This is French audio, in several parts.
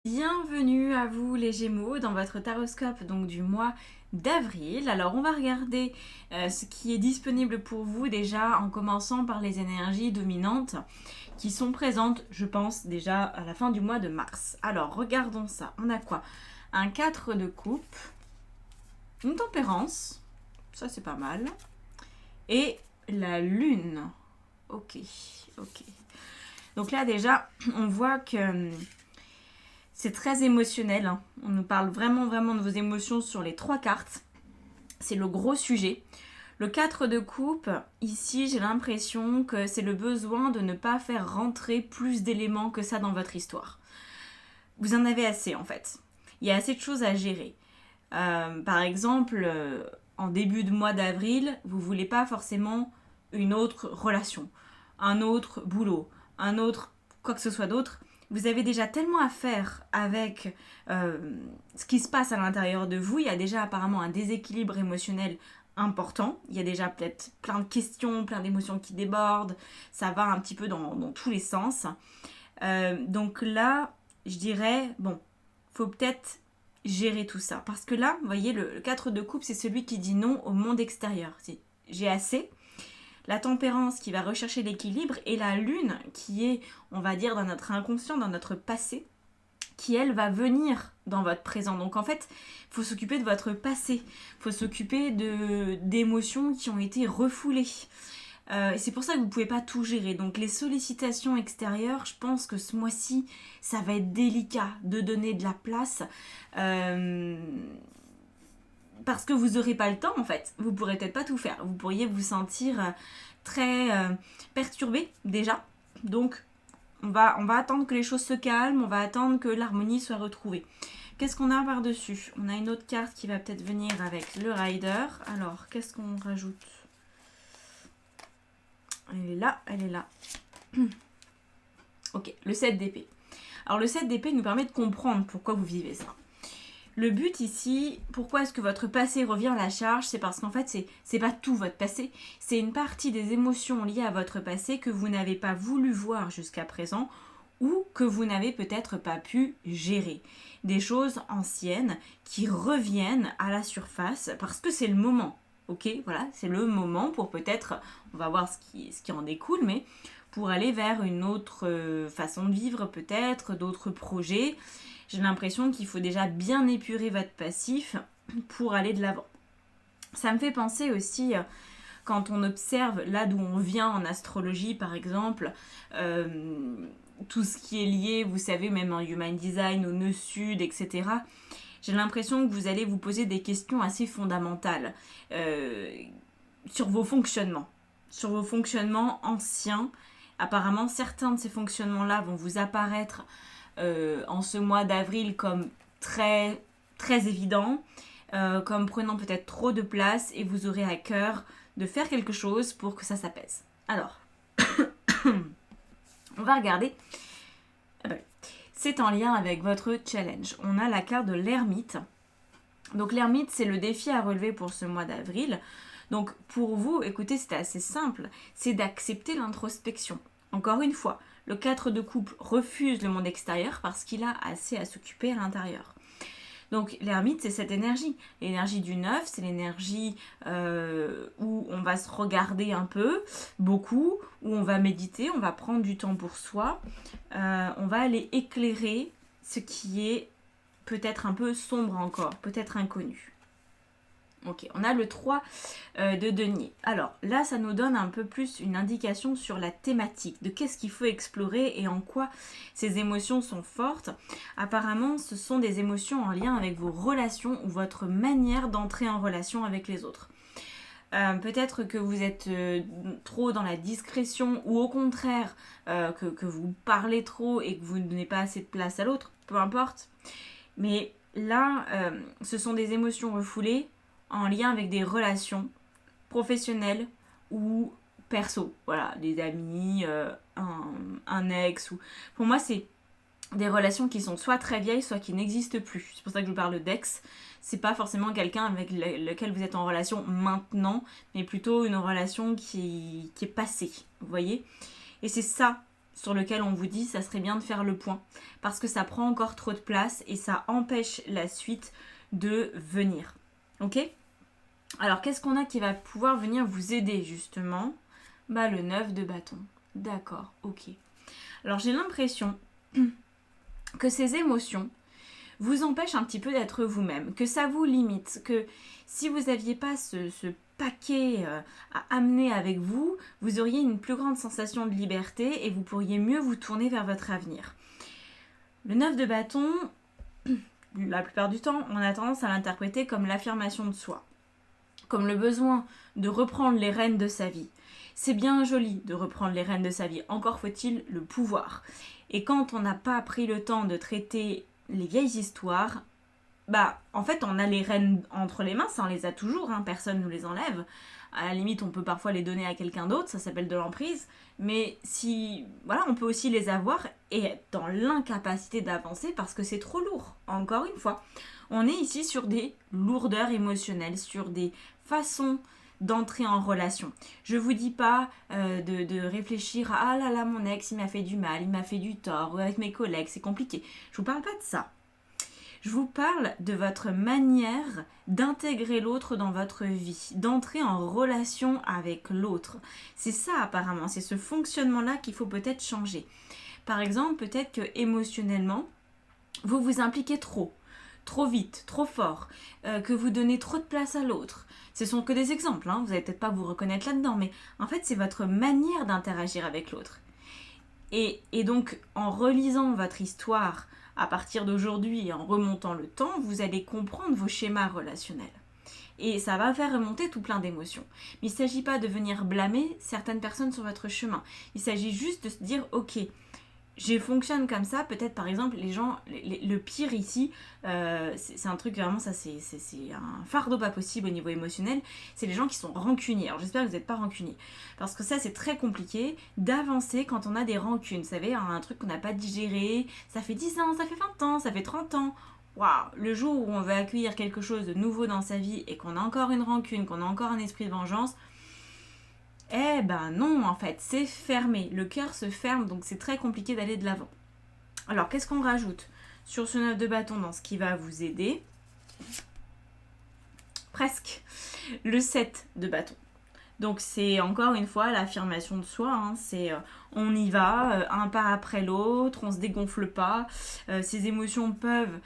Bienvenue à vous les Gémeaux dans votre taroscope donc du mois d'avril. Alors on va regarder ce qui est disponible pour vous déjà en commençant par les énergies dominantes qui sont présentes je pense déjà à la fin du mois de mars. Alors regardons ça, on a quoi? Un 4 de coupe, une tempérance, ça c'est pas mal, et la lune. Ok. Donc là déjà on voit que c'est très émotionnel, hein. On nous parle vraiment de vos émotions sur les 3 cartes. C'est le gros sujet. Le 4 de coupe, ici j'ai l'impression que c'est le besoin de ne pas faire rentrer plus d'éléments que ça dans votre histoire. Vous en avez assez en fait. Il y a assez de choses à gérer. Par exemple, en début de mois d'avril, vous ne voulez pas forcément une autre relation, un autre boulot, un autre quoi que ce soit d'autre. Vous avez déjà tellement à faire avec ce qui se passe à l'intérieur de vous. Il y a déjà apparemment un déséquilibre émotionnel important. Il y a déjà peut-être plein de questions, plein d'émotions qui débordent. Ça va un petit peu dans tous les sens. Donc là, je dirais, bon, faut peut-être gérer tout ça. Parce que là, vous voyez, le 4 de coupe, c'est celui qui dit non au monde extérieur. C'est j'ai assez. La tempérance qui va rechercher l'équilibre et la lune qui est, on va dire, dans notre inconscient, dans notre passé, qui elle va venir dans votre présent. Donc en fait, il faut s'occuper de votre passé, il faut s'occuper d'émotions qui ont été refoulées. Et c'est pour ça que vous ne pouvez pas tout gérer. Donc les sollicitations extérieures, je pense que ce mois-ci, ça va être délicat de donner de la place. Parce que vous n'aurez pas le temps en fait. Vous ne pourrez peut-être pas tout faire. Vous pourriez vous sentir très perturbé déjà. Donc on va attendre que les choses se calment, on va attendre que l'harmonie soit retrouvée. Qu'est-ce qu'on a par-dessus? On a une autre carte qui va peut-être venir avec le Rider. Alors, qu'est-ce qu'on rajoute? Elle est là. Ok, le 7 d'épée. Alors le 7 d'épée nous permet de comprendre pourquoi vous vivez ça. Le but ici, pourquoi est-ce que votre passé revient à la charge? C'est parce qu'en fait, c'est pas tout votre passé. C'est une partie des émotions liées à votre passé que vous n'avez pas voulu voir jusqu'à présent ou que vous n'avez peut-être pas pu gérer. Des choses anciennes qui reviennent à la surface parce que c'est le moment. Ok, voilà, c'est le moment pour peut-être, on va voir ce qui en découle, mais pour aller vers une autre façon de vivre peut-être, d'autres projets. J'ai l'impression qu'il faut déjà bien épurer votre passif pour aller de l'avant. Ça me fait penser aussi, quand on observe là d'où on vient en astrologie par exemple, tout ce qui est lié, vous savez, même en Human Design, au nœud sud, etc. J'ai l'impression que vous allez vous poser des questions assez fondamentales sur vos fonctionnements anciens. Apparemment, certains de ces fonctionnements-là vont vous apparaître en ce mois d'avril comme très, très évidents, comme prenant peut-être trop de place et vous aurez à cœur de faire quelque chose pour que ça s'apaise. Alors, on va regarder. C'est en lien avec votre challenge. On a la carte de l'ermite. Donc l'ermite, c'est le défi à relever pour ce mois d'avril. Donc pour vous, écoutez, c'est assez simple, c'est d'accepter l'introspection. Encore une fois, le 4 de coupe refuse le monde extérieur parce qu'il a assez à s'occuper à l'intérieur. Donc l'ermite, c'est cette énergie. L'énergie du 9, c'est l'énergie où on va se regarder un peu, beaucoup, où on va méditer, on va prendre du temps pour soi, on va aller éclairer ce qui est peut-être un peu sombre encore, peut-être inconnu. Ok, on a le 3 de denier. Alors là, ça nous donne un peu plus une indication sur la thématique, de qu'est-ce qu'il faut explorer et en quoi ces émotions sont fortes. Apparemment, ce sont des émotions en lien avec vos relations ou votre manière d'entrer en relation avec les autres. Peut-être que vous êtes trop dans la discrétion ou au contraire que vous parlez trop et que vous ne donnez pas assez de place à l'autre, peu importe. Mais là, ce sont des émotions refoulées en lien avec des relations professionnelles ou perso. Voilà, des amis, un ex. Pour moi, c'est des relations qui sont soit très vieilles, soit qui n'existent plus. C'est pour ça que je vous parle d'ex. C'est pas forcément quelqu'un avec lequel vous êtes en relation maintenant, mais plutôt une relation qui est passée. Vous voyez? Et c'est ça sur lequel on vous dit ça serait bien de faire le point parce que ça prend encore trop de place et ça empêche la suite de venir. Ok ? Alors qu'est-ce qu'on a qui va pouvoir venir vous aider justement ? Le 9 de bâton. D'accord, ok. Alors j'ai l'impression que ces émotions vous empêchent un petit peu d'être vous-même, que ça vous limite, que si vous n'aviez pas ce paquet à amener avec vous, vous auriez une plus grande sensation de liberté et vous pourriez mieux vous tourner vers votre avenir. Le 9 de bâton, la plupart du temps, on a tendance à l'interpréter comme l'affirmation de soi, comme le besoin de reprendre les rênes de sa vie. C'est bien joli de reprendre les rênes de sa vie, encore faut-il le pouvoir. Et quand on n'a pas pris le temps de traiter les vieilles histoires, en fait on a les rênes entre les mains, ça on les a toujours, personne ne nous les enlève. À la limite on peut parfois les donner à quelqu'un d'autre, ça s'appelle de l'emprise. Mais on peut aussi les avoir et être dans l'incapacité d'avancer parce que c'est trop lourd. Encore une fois, on est ici sur des lourdeurs émotionnelles, sur des façons d'entrer en relation. Je vous dis pas de réfléchir à ah là là mon ex il m'a fait du mal, il m'a fait du tort, ou avec mes collègues c'est compliqué. Je vous parle pas de ça. Je vous parle de votre manière d'intégrer l'autre dans votre vie, d'entrer en relation avec l'autre. C'est ça apparemment, c'est ce fonctionnement-là qu'il faut peut-être changer. Par exemple, peut-être que émotionnellement, vous vous impliquez trop vite, trop fort, que vous donnez trop de place à l'autre. Ce sont que des exemples, vous n'allez peut-être pas vous reconnaître là-dedans, mais en fait c'est votre manière d'interagir avec l'autre. Et donc en relisant votre histoire à partir d'aujourd'hui et en remontant le temps, vous allez comprendre vos schémas relationnels. Et ça va faire remonter tout plein d'émotions. Mais il ne s'agit pas de venir blâmer certaines personnes sur votre chemin. Il s'agit juste de se dire, ok, je fonctionne comme ça, peut-être par exemple les gens, le pire ici, c'est un truc vraiment, ça c'est un fardeau pas possible au niveau émotionnel, c'est les gens qui sont rancuniers. Alors j'espère que vous n'êtes pas rancuniers, parce que ça c'est très compliqué d'avancer quand on a des rancunes, vous savez, un truc qu'on n'a pas digéré, ça fait 10 ans, ça fait 20 ans, ça fait 30 ans, waouh, le jour où on veut accueillir quelque chose de nouveau dans sa vie et qu'on a encore une rancune, qu'on a encore un esprit de vengeance, non, en fait, c'est fermé. Le cœur se ferme, donc c'est très compliqué d'aller de l'avant. Alors, qu'est-ce qu'on rajoute sur ce 9 de bâton dans ce qui va vous aider ? Presque. Le 7 de bâton. Donc, c'est encore une fois l'affirmation de soi. C'est on y va, un pas après l'autre, on se dégonfle pas. Ces émotions peuvent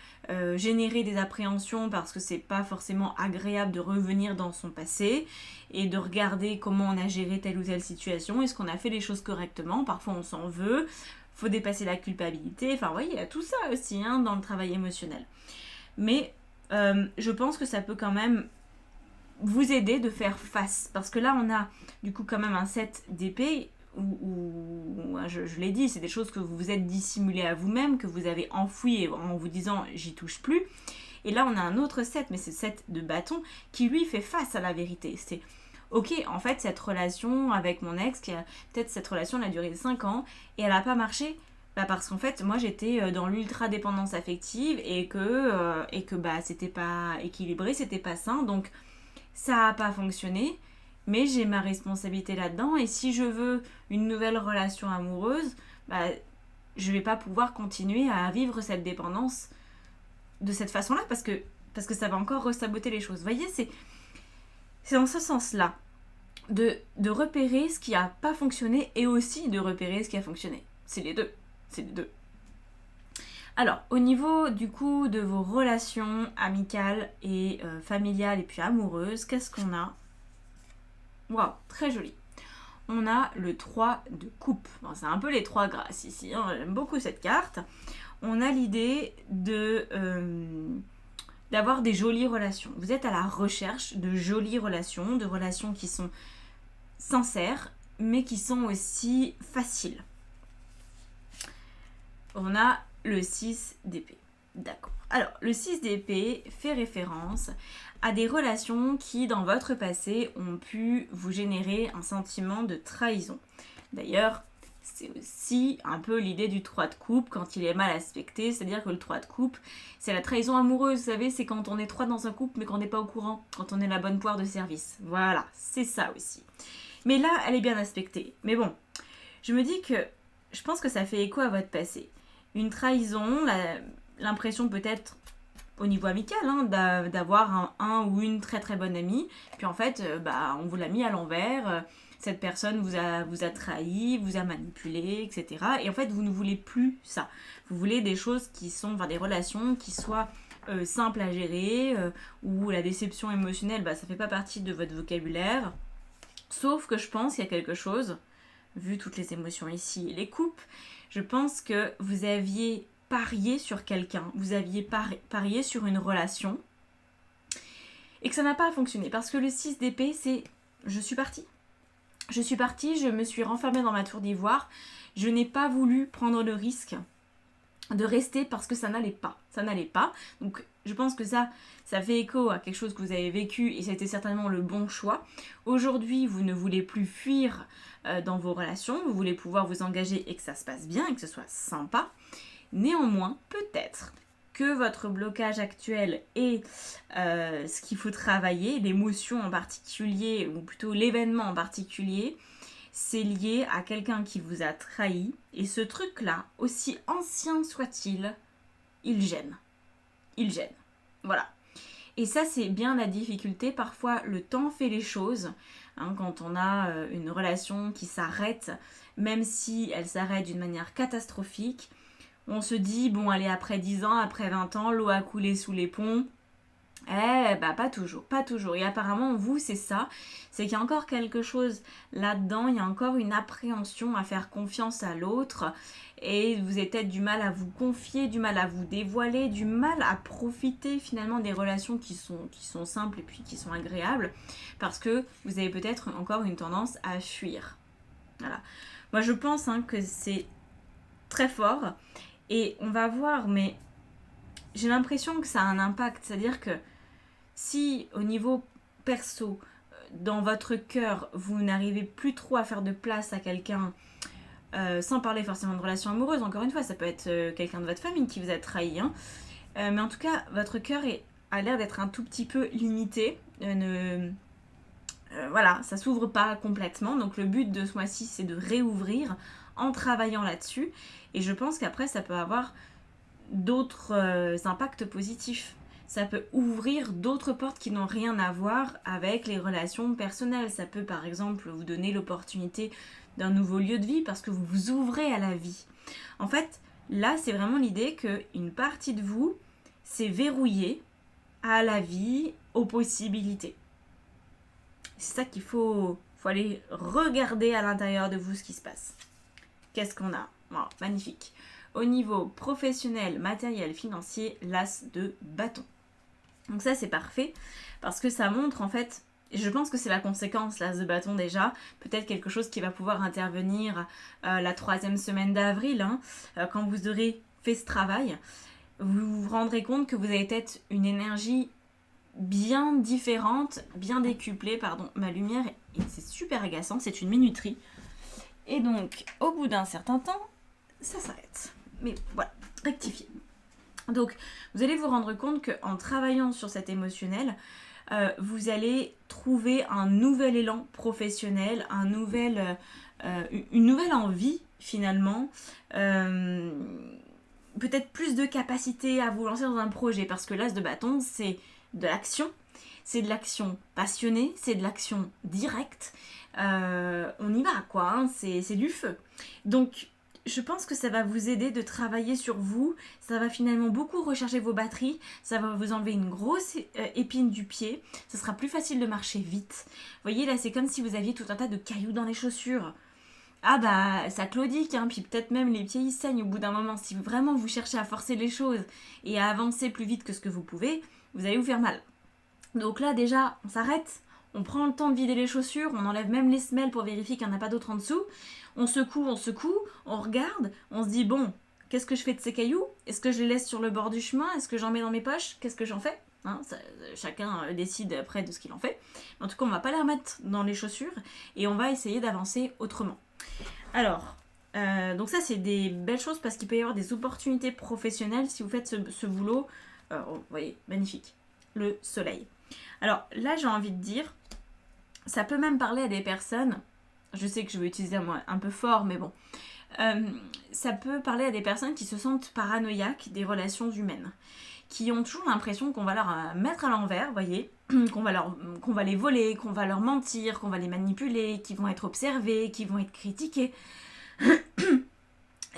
générer des appréhensions parce que c'est pas forcément agréable de revenir dans son passé et de regarder comment on a géré telle ou telle situation, est-ce qu'on a fait les choses correctement, parfois on s'en veut, faut dépasser la culpabilité, enfin vous voyez, il y a tout ça aussi dans le travail émotionnel. Mais je pense que ça peut quand même vous aider de faire face, parce que là on a du coup quand même un 7 d'épée où je l'ai dit, c'est des choses que vous vous êtes dissimulé à vous-même, que vous avez enfoui en vous disant j'y touche plus. Et là on a un autre 7, mais c'est 7 de bâton qui lui fait face à la vérité. C'est ok, en fait cette relation avec mon ex, peut-être cette relation elle a duré 5 ans et elle n'a pas marché, parce qu'en fait moi j'étais dans l'ultra dépendance affective et que c'était pas équilibré, c'était pas sain, donc ça n'a pas fonctionné, mais j'ai ma responsabilité là-dedans et si je veux une nouvelle relation amoureuse, je vais pas pouvoir continuer à vivre cette dépendance de cette façon-là parce que ça va encore resaboter les choses. Vous voyez, c'est dans ce sens-là de repérer ce qui n'a pas fonctionné et aussi de repérer ce qui a fonctionné. C'est les deux. Alors, au niveau du coup de vos relations amicales et familiales et puis amoureuses, qu'est-ce qu'on a ? Waouh, très joli. On a le 3 de coupe. Bon, c'est un peu les 3 grâces ici, j'aime beaucoup cette carte. On a l'idée d'avoir des jolies relations. Vous êtes à la recherche de jolies relations, de relations qui sont sincères, mais qui sont aussi faciles. On a le 6 d'épée. D'accord. Alors, le 6 d'épée fait référence à des relations qui, dans votre passé, ont pu vous générer un sentiment de trahison. D'ailleurs, c'est aussi un peu l'idée du 3 de coupe quand il est mal aspecté, c'est-à-dire que le 3 de coupe, c'est la trahison amoureuse, vous savez, c'est quand on est 3 dans un couple mais qu'on n'est pas au courant, quand on est la bonne poire de service. Voilà, c'est ça aussi. Mais là, elle est bien aspectée. Mais bon, je me dis que je pense que ça fait écho à votre passé. Une trahison, l'impression peut-être au niveau amical, hein, d'avoir un ou une très très bonne amie, puis en fait, on vous l'a mis à l'envers, cette personne vous a trahi, vous a manipulé, etc. Et en fait, vous ne voulez plus ça. Vous voulez des choses qui sont, des relations qui soient simples à gérer, où la déception émotionnelle, ça fait pas partie de votre vocabulaire. Sauf que je pense qu'il y a quelque chose, vu toutes les émotions ici et les coupes, je pense que vous aviez parié sur quelqu'un, vous aviez parié sur une relation et que ça n'a pas fonctionné. Parce que le 6 d'épée, c'est je suis partie. Je suis partie, je me suis renfermée dans ma tour d'ivoire. Je n'ai pas voulu prendre le risque de rester parce que ça n'allait pas. Ça n'allait pas. Donc je pense que ça fait écho à quelque chose que vous avez vécu et c'était certainement le bon choix. Aujourd'hui, vous ne voulez plus fuir dans vos relations. Vous voulez pouvoir vous engager et que ça se passe bien et que ce soit sympa. Néanmoins, peut-être que votre blocage actuel est ce qu'il faut travailler, l'émotion en particulier, ou plutôt l'événement en particulier, c'est lié à quelqu'un qui vous a trahi. Et ce truc-là, aussi ancien soit-il, il gêne. Il gêne. Voilà. Et ça, c'est bien la difficulté. Parfois, le temps fait les choses. Hein, quand on a une relation qui s'arrête, même si elle s'arrête d'une manière catastrophique, on se dit, bon, allez, après 10 ans, après 20 ans, l'eau a coulé sous les ponts. Pas toujours, pas toujours. Et apparemment, vous, c'est ça. C'est qu'il y a encore quelque chose là-dedans. Il y a encore une appréhension à faire confiance à l'autre. Et vous avez peut-être du mal à vous confier, du mal à vous dévoiler, du mal à profiter finalement des relations qui sont simples et puis qui sont agréables. Parce que vous avez peut-être encore une tendance à fuir. Voilà. Moi, je pense que c'est très fort. Et on va voir, mais j'ai l'impression que ça a un impact. C'est-à-dire que si au niveau perso, dans votre cœur, vous n'arrivez plus trop à faire de place à quelqu'un, sans parler forcément de relation amoureuse, encore une fois, ça peut être quelqu'un de votre famille qui vous a trahi, hein, mais en tout cas, votre cœur a l'air d'être un tout petit peu limité. Voilà, ça s'ouvre pas complètement. Donc le but de ce mois-ci, c'est de réouvrir en travaillant là-dessus. Et je pense qu'après, ça peut avoir d'autres impacts positifs. Ça peut ouvrir d'autres portes qui n'ont rien à voir avec les relations personnelles. Ça peut par exemple vous donner l'opportunité d'un nouveau lieu de vie parce que vous vous ouvrez à la vie. En fait, là, c'est vraiment l'idée qu'une partie de vous s'est verrouillée à la vie, aux possibilités. C'est ça qu'il faut aller regarder à l'intérieur de vous ce qui se passe. Qu'est-ce qu'on a ? Voilà, magnifique. Au niveau professionnel, matériel, financier, l'as de bâton. Donc ça, c'est parfait parce que ça montre en fait, et je pense que c'est la conséquence, l'as de bâton déjà, peut-être quelque chose qui va pouvoir intervenir la 3e semaine d'avril, quand vous aurez fait ce travail. Vous vous rendrez compte que vous avez peut-être une énergie bien différente, bien décuplée, pardon, ma lumière, c'est super agaçant, c'est une minuterie. Et donc, au bout d'un certain temps, ça s'arrête. Mais voilà, rectifiez. Donc, vous allez vous rendre compte qu'en travaillant sur cet émotionnel, vous allez trouver un nouvel élan professionnel, une nouvelle envie finalement, peut-être plus de capacité à vous lancer dans un projet, parce que l'as de bâton, c'est de l'action passionnée, c'est de l'action directe, on y va quoi, c'est du feu. Donc, je pense que ça va vous aider de travailler sur vous, ça va finalement beaucoup recharger vos batteries, ça va vous enlever une grosse épine du pied, ça sera plus facile de marcher vite. Vous voyez là, c'est comme si vous aviez tout un tas de cailloux dans les chaussures. Ah ça claudique, puis peut-être même les pieds ils saignent au bout d'un moment. Si vraiment vous cherchez à forcer les choses et à avancer plus vite que ce que vous pouvez, vous allez vous faire mal. Donc là déjà, on s'arrête, on prend le temps de vider les chaussures, on enlève même les semelles pour vérifier qu'il n'y en a pas d'autres en dessous. On secoue, on regarde, on se dit bon, qu'est-ce que je fais de ces cailloux ? Est-ce que je les laisse sur le bord du chemin ? Est-ce que j'en mets dans mes poches ? Qu'est-ce que j'en fais ? Chacun décide après de ce qu'il en fait. En tout cas, on ne va pas les remettre dans les chaussures et on va essayer d'avancer autrement. Alors, donc ça c'est des belles choses parce qu'il peut y avoir des opportunités professionnelles si vous faites ce boulot. Vous voyez, magnifique. Le soleil. Alors là, j'ai envie de dire, ça peut même parler à des personnes, je sais que je vais utiliser un mot un peu fort, mais bon, Ça peut parler à des personnes qui se sentent paranoïaques des relations humaines, qui ont toujours l'impression qu'on va leur mettre à l'envers, vous voyez, qu'on va les voler, qu'on va leur mentir, qu'on va les manipuler, qu'ils vont être observés, qu'ils vont être critiqués.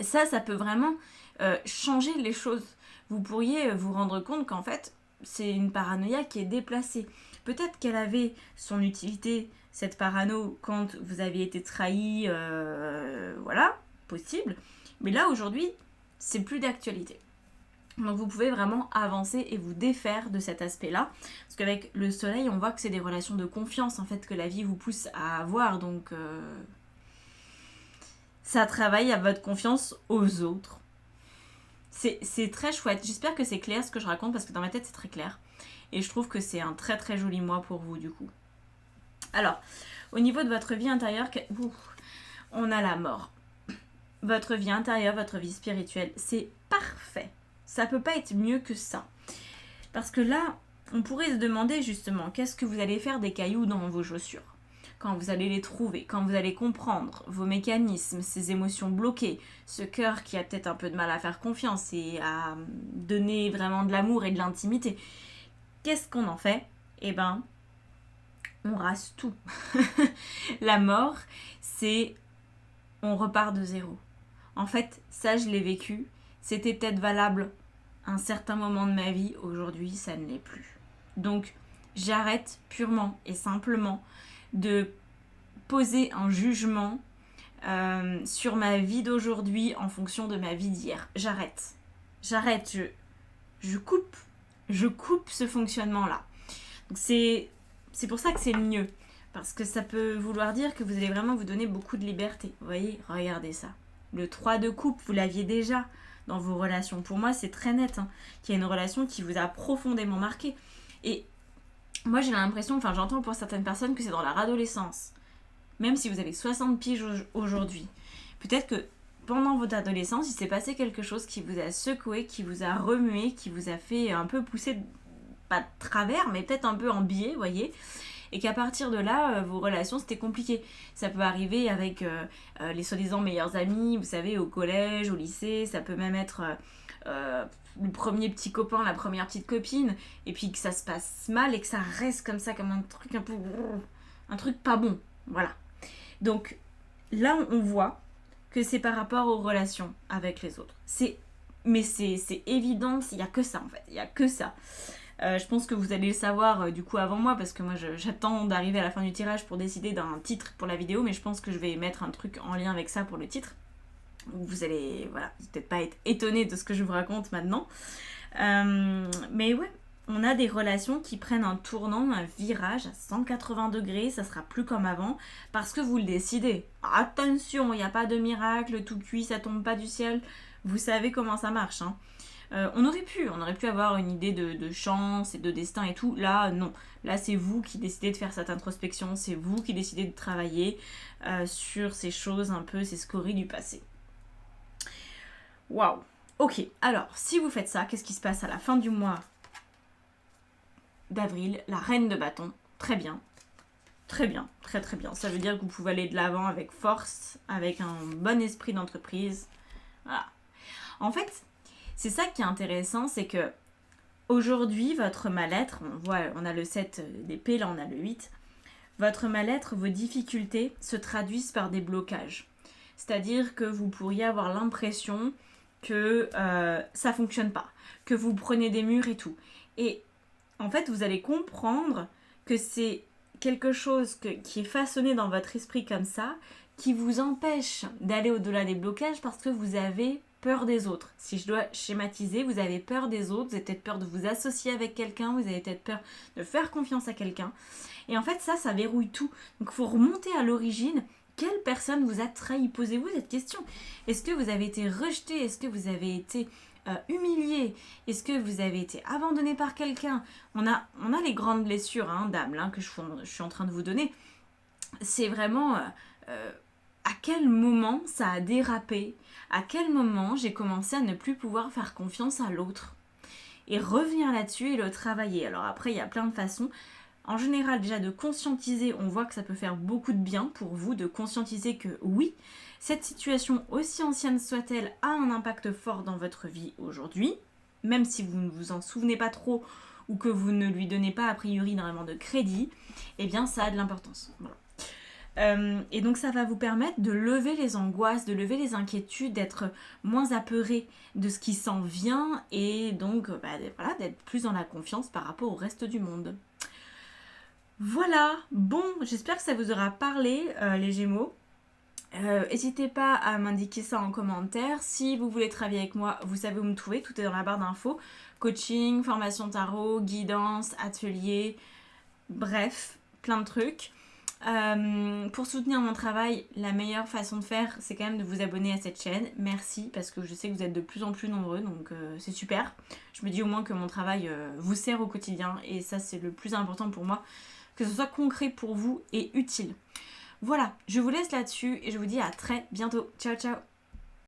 Ça peut vraiment changer les choses. Vous pourriez vous rendre compte qu'en fait, c'est une paranoïa qui est déplacée. Peut-être qu'elle avait son utilité, cette parano, quand vous aviez été trahi, voilà, possible. Mais là, aujourd'hui, c'est plus d'actualité. Donc vous pouvez vraiment avancer et vous défaire de cet aspect-là. Parce qu'avec le soleil, on voit que c'est des relations de confiance, en fait, que la vie vous pousse à avoir. Donc ça travaille à votre confiance aux autres. C'est très chouette. J'espère que c'est clair ce que je raconte, parce que dans ma tête, c'est très clair. Et je trouve que c'est un très très joli mois pour vous, du coup. Alors, au niveau de votre vie intérieure, on a la mort. Votre vie intérieure, votre vie spirituelle, c'est parfait. Ça peut pas être mieux que ça. Parce que là, on pourrait se demander justement, qu'est-ce que vous allez faire des cailloux dans vos chaussures ? Quand vous allez les trouver, quand vous allez comprendre vos mécanismes, ces émotions bloquées, ce cœur qui a peut-être un peu de mal à faire confiance et à donner vraiment de l'amour et de l'intimité. Qu'est-ce qu'on en fait ? Eh ben, on rase tout. La mort, c'est on repart de zéro. En fait, ça, je l'ai vécu. C'était peut-être valable à un certain moment de ma vie. Aujourd'hui, ça ne l'est plus. Donc, j'arrête purement et simplement de poser un jugement sur ma vie d'aujourd'hui en fonction de ma vie d'hier. J'arrête. Je coupe ce fonctionnement-là. Donc c'est pour ça que c'est le mieux. Parce que ça peut vouloir dire que vous allez vraiment vous donner beaucoup de liberté. Vous voyez, regardez ça. Le 3 de coupe, vous l'aviez déjà dans vos relations. Pour moi, c'est très net, qu'il y a une relation qui vous a profondément marqué. Et moi, j'ai l'impression, enfin j'entends pour certaines personnes que c'est dans leur adolescence. Même si vous avez 60 piges aujourd'hui. Peut-être que pendant votre adolescence, il s'est passé quelque chose qui vous a secoué, qui vous a remué, qui vous a fait un peu pousser, pas de travers, mais peut-être un peu en biais, vous voyez. Et qu'à partir de là, vos relations, c'était compliqué. Ça peut arriver avec les soi-disant meilleurs amis, vous savez, au collège, au lycée. Ça peut même être le premier petit copain, la première petite copine. Et puis que ça se passe mal et que ça reste comme ça, comme un truc un peu... un truc pas bon. Voilà. Donc là, on voit que c'est par rapport aux relations avec les autres. Mais c'est évident, il n'y a que ça en fait. Il n'y a que ça. Je pense que vous allez le savoir du coup avant moi, parce que moi j'attends d'arriver à la fin du tirage pour décider d'un titre pour la vidéo, mais je pense que je vais mettre un truc en lien avec ça pour le titre. Vous allez, voilà, peut-être pas être étonné de ce que je vous raconte maintenant. Mais ouais, on a des relations qui prennent un tournant, un virage à 180 degrés, ça sera plus comme avant, parce que vous le décidez. Attention, il n'y a pas de miracle, tout cuit, ça tombe pas du ciel. Vous savez comment ça marche, hein. On aurait pu avoir une idée de chance et de destin et tout. Là, non. Là, c'est vous qui décidez de faire cette introspection. C'est vous qui décidez de travailler sur ces choses un peu, ces scories du passé. Waouh. Ok, alors, si vous faites ça, qu'est-ce qui se passe à la fin du mois d'avril? La reine de bâton. Très bien. Très bien, très très bien. Ça veut dire que vous pouvez aller de l'avant avec force, avec un bon esprit d'entreprise. Voilà. En fait... c'est ça qui est intéressant, c'est que aujourd'hui, votre mal-être, on a le 7 d'épée, là on a le 8, votre mal-être, vos difficultés se traduisent par des blocages. C'est-à-dire que vous pourriez avoir l'impression que ça fonctionne pas, que vous prenez des murs et tout. Et en fait, vous allez comprendre que c'est quelque chose qui est façonné dans votre esprit comme ça, qui vous empêche d'aller au-delà des blocages parce que vous avez peur des autres. Si je dois schématiser, vous avez peur des autres, vous avez peut-être peur de vous associer avec quelqu'un, vous avez peut-être peur de faire confiance à quelqu'un. Et en fait, ça verrouille tout. Donc il faut remonter à l'origine. Quelle personne vous a trahi? Posez-vous cette question. Est-ce que vous avez été rejeté? Est-ce que vous avez été humilié? Est-ce que vous avez été abandonné par quelqu'un? On a les grandes blessures, d'âme, que je suis en train de vous donner. C'est vraiment... à quel moment ça a dérapé? À quel moment j'ai commencé à ne plus pouvoir faire confiance à l'autre? Et revenir là-dessus et le travailler. Alors après, il y a plein de façons. En général, déjà de conscientiser, on voit que ça peut faire beaucoup de bien pour vous, de conscientiser que oui, cette situation, aussi ancienne soit-elle, a un impact fort dans votre vie aujourd'hui, même si vous ne vous en souvenez pas trop ou que vous ne lui donnez pas a priori énormément de crédit, eh bien ça a de l'importance. Voilà. Et donc ça va vous permettre de lever les angoisses, de lever les inquiétudes, d'être moins apeuré de ce qui s'en vient et donc voilà, d'être plus dans la confiance par rapport au reste du monde. Voilà, bon, j'espère que ça vous aura parlé les Gémeaux. N'hésitez pas à m'indiquer ça en commentaire. Si vous voulez travailler avec moi, vous savez où me trouver, tout est dans la barre d'infos. Coaching, formation tarot, guidance, atelier, bref, plein de trucs. Pour soutenir mon travail, la meilleure façon de faire, c'est quand même de vous abonner à cette chaîne. Merci, parce que je sais que vous êtes de plus en plus nombreux, donc c'est super. Je me dis au moins que mon travail vous sert au quotidien, et ça c'est le plus important pour moi, que ce soit concret pour vous et utile. Voilà, je vous laisse là-dessus et je vous dis à très bientôt. Ciao ciao.